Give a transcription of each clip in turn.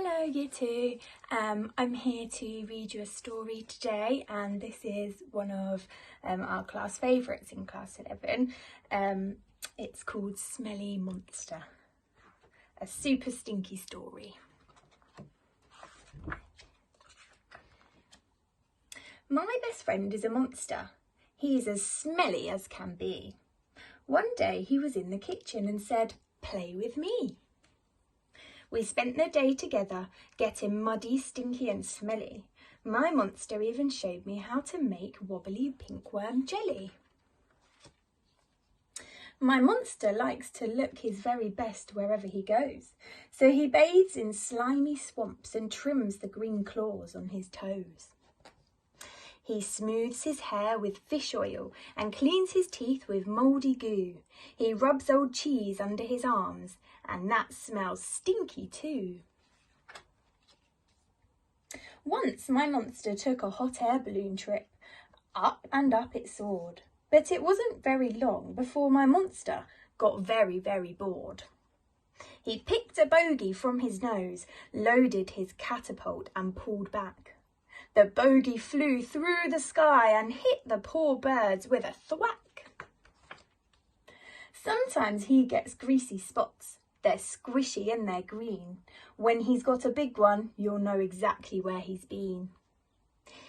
Hello Year 2, I'm here to read you a story today, and this is one of our class favourites in class 11. It's called Smelly Monster, a super stinky story. My best friend is a monster. He's as smelly as can be. One day he was in the kitchen and said, "Play with me." We spent the day together, getting muddy, stinky and smelly. My monster even showed me how to make wobbly pinkworm jelly. My monster likes to look his very best wherever he goes, so he bathes in slimy swamps and trims the green claws on his toes. He smooths his hair with fish oil and cleans his teeth with mouldy goo. He rubs old cheese under his arms, and that smells stinky too. Once my monster took a hot air balloon trip. Up and up it soared, but it wasn't very long before my monster got very, very bored. He picked a bogey from his nose, loaded his catapult and pulled back. The bogey flew through the sky and hit the poor birds with a thwack. Sometimes he gets greasy spots. They're squishy and they're green. When he's got a big one, you'll know exactly where he's been.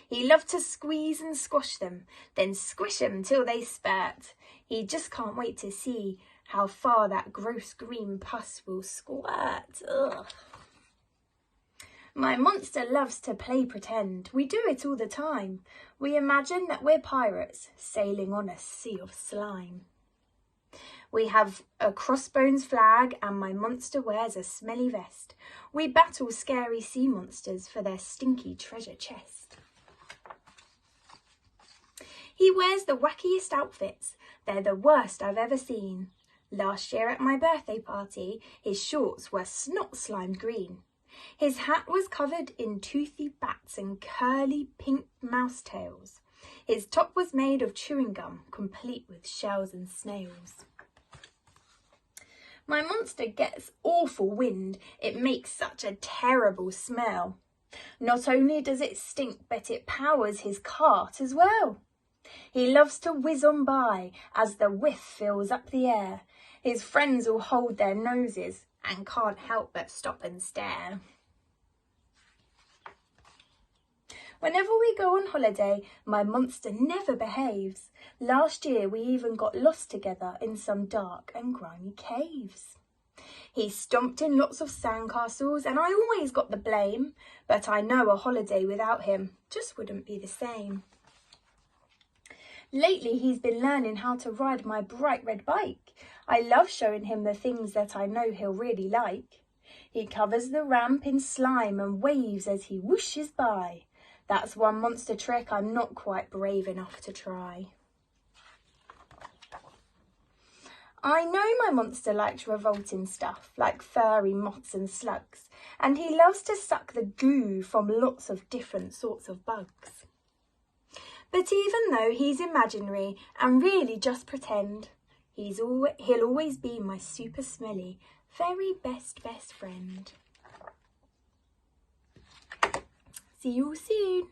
He loves to squeeze and squash them, then squish them till they spurt. He just can't wait to see how far that gross green pus will squirt. Ugh. My monster loves to play pretend. We do it all the time. We imagine that we're pirates sailing on a sea of slime. We have a crossbones flag and my monster wears a smelly vest. We battle scary sea monsters for their stinky treasure chest. He wears the wackiest outfits. They're the worst I've ever seen. Last year at my birthday party, his shorts were snot slimed green. His hat was covered in toothy bats and curly pink mouse tails. His top was made of chewing gum, complete with shells and snails. My monster gets awful wind. It makes such a terrible smell. Not only does it stink, but it powers his cart as well. He loves to whiz on by as the whiff fills up the air. His friends all hold their noses and can't help but stop and stare. Whenever we go on holiday, my monster never behaves. Last year we even got lost together in some dark and grimy caves. He stomped in lots of sandcastles and I always got the blame, but I know a holiday without him just wouldn't be the same. Lately he's been learning how to ride my bright red bike. I love showing him the things that I know he'll really like. He covers the ramp in slime and waves as he whooshes by. That's one monster trick I'm not quite brave enough to try. I know my monster likes revolting stuff like furry moths and slugs, and he loves to suck the goo from lots of different sorts of bugs. But even though he's imaginary and really just pretend, he'll always be my super smelly, very best friend. See you soon.